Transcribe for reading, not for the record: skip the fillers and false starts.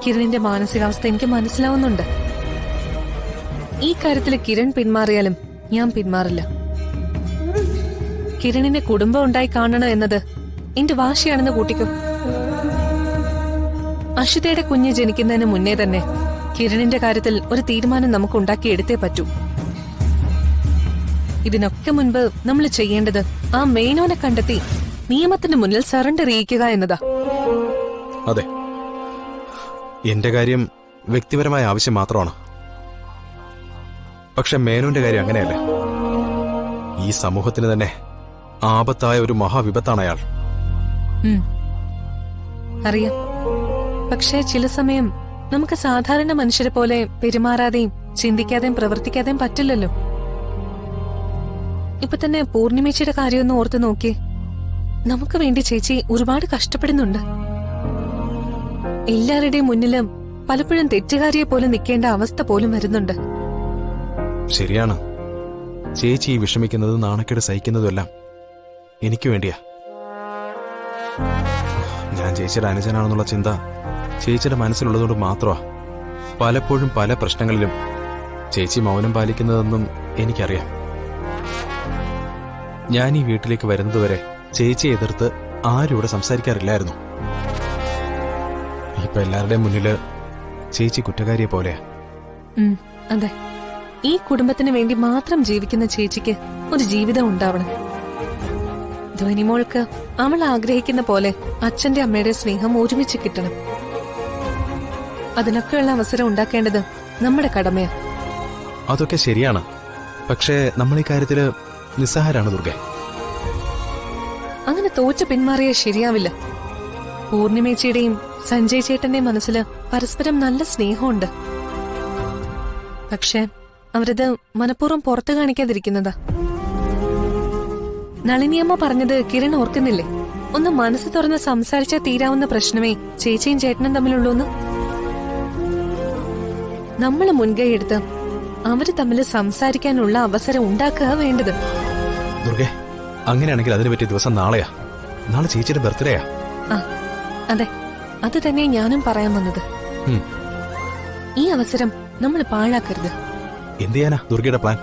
കിരണിന്റെ മാനസികാവസ്ഥ എനിക്ക് മനസ്സിലാവുന്നുണ്ട്. ഈ കാര്യത്തിൽ കിരൺ പിന്മാറിയാലും ഞാൻ പിന്മാറില്ല. കിരണിന്റെ കുടുംബം ഉണ്ടായി കാണണം എന്നത് എന്റെ വാശിയാണെന്ന് കൂട്ടിക്കോ. അഷിതയുടെ കുഞ്ഞ് ജനിക്കുന്നതിന് മുന്നേ തന്നെ കിരണിന്റെ കാര്യത്തിൽ ഒരു തീരുമാനം നമുക്ക് ഉണ്ടാക്കിയെടുത്തേ പറ്റൂ. ഇതിനൊക്കെ മുൻപ് നമ്മൾ ചെയ്യേണ്ടത് ആ മേനോനെ കണ്ടെത്തി നിയമത്തിന് മുന്നിൽ സറണ്ടർ ചെയ്യിക്കുക എന്നതാ. അതെ, എന്റെ കാര്യം വ്യക്തിപരമായ ആവശ്യം മാത്രമാണ്. പക്ഷെ മേനോന്റെ കാര്യം അങ്ങനെയല്ല. ഈ സമൂഹത്തിന് തന്നെ ആപത്തായ ഒരു മഹാവിപത്താണ് അയാൾ. അറിയാം. പക്ഷേ ചില സമയം നമുക്ക് സാധാരണ മനുഷ്യരെ പോലെ പെരുമാറാതെയും ചിന്തിക്കാതെയും പ്രവർത്തിക്കാതെയും പറ്റില്ലല്ലോ. ഇപ്പൊ തന്നെ പൂർണിമേച്ചിയുടെ കാര്യമൊന്ന് ഓർത്തു നോക്കിയേ. നമുക്ക് വേണ്ടി ചേച്ചി ഒരുപാട് കഷ്ടപ്പെടുന്നുണ്ട്. എല്ലാവരുടെയും മുന്നിലും പലപ്പോഴും തെറ്റുകാരിയെ പോലെ നിൽക്കേണ്ട അവസ്ഥ പോലും വരുന്നുണ്ട്. ശരിയാണ്. ചേച്ചി ഈ വിഷമിക്കുന്നത് നാണക്കേട് സഹിക്കുന്നതുമെല്ലാം എനിക്ക് വേണ്ടിയാ. ഞാൻ ചേച്ചിയുടെ അനുജനാണെന്നുള്ള ചിന്ത ചേച്ചിയുടെ മനസ്സിലുള്ളതുകൊണ്ട് മാത്രമാ പലപ്പോഴും പല പ്രശ്നങ്ങളിലും ചേച്ചി മൗനം പാലിക്കുന്നതെന്നും എനിക്കറിയാം. ഞാൻ ഈ വീട്ടിലേക്ക് വരുന്നതുവരെ ചേച്ചിയെ എതിർത്ത് ആരും ഇവിടെ സംസാരിക്കാറില്ലായിരുന്നു. ഇപ്പൊ എല്ലാവരുടെയും മുന്നില് ചേച്ചി കുറ്റക്കാരിയെ പോലെയാ. അതെ, ഈ കുടുംബത്തിന് വേണ്ടി മാത്രം ജീവിക്കുന്ന ചേച്ചിക്ക് ഒരു ജീവിതം ഉണ്ടാവണം. ധ്വനിമോൾക്ക് അവൾ ആഗ്രഹിക്കുന്ന പോലെ അച്ഛന്റെ അമ്മയുടെ സ്നേഹം ഒരുമിച്ച് കിട്ടണം. അതിനൊക്കെയുള്ള അവസരം ഉണ്ടാക്കേണ്ടത് നമ്മുടെ കടമയാ. അതൊക്കെ ശരിയാണ്. പക്ഷേ നമ്മൾ ഈ കാര്യത്തില് നിസ്സഹാരാണ് ദുർഗെ. അങ്ങനെ തോറ്റു പിന്മാറിയാൽ ശരിയാവില്ല. പൂർണിമേച്ചിയുടെയും സഞ്ജയ് ചേട്ടന്റെയും മനസ്സില് പരസ്പരം നല്ല സ്നേഹമുണ്ട്. പക്ഷെ അവരത് മനഃപൂർവ്വം പുറത്തു കാണിക്കാതിരിക്കുന്നതാ. നളിനിയമ്മ പറഞ്ഞത് കിരൺ ഓർക്കുന്നില്ലേ? ഒന്ന് മനസ്സ് തുറന്ന് സംസാരിച്ചാൽ തീരാവുന്ന പ്രശ്നമേ ചേച്ചിയും ചേട്ടനും തമ്മിലുള്ളൂന്ന്. നമ്മള് മുൻകൈ എടുത്ത് അവര് തമ്മിൽ സംസാരിക്കാനുള്ള അവസരം ഉണ്ടാക്കുക വേണ്ടത്. ദുർഗെ, അങ്ങനെയാണെങ്കിൽ അതിനെ പറ്റിയ ദിവസം നാളെയാ. നാളെ ചേച്ചിയുടെ ബർത്ത്ഡേയാ. അതെ, അത് തന്നെ ഞാനും പറയാൻ വന്നത്. ഈ അവസരം നമ്മൾ പാഴാക്കരുത്. എന്ത് ചെയ്യാനാ ദുർഗയുടെ പ്ലാൻ?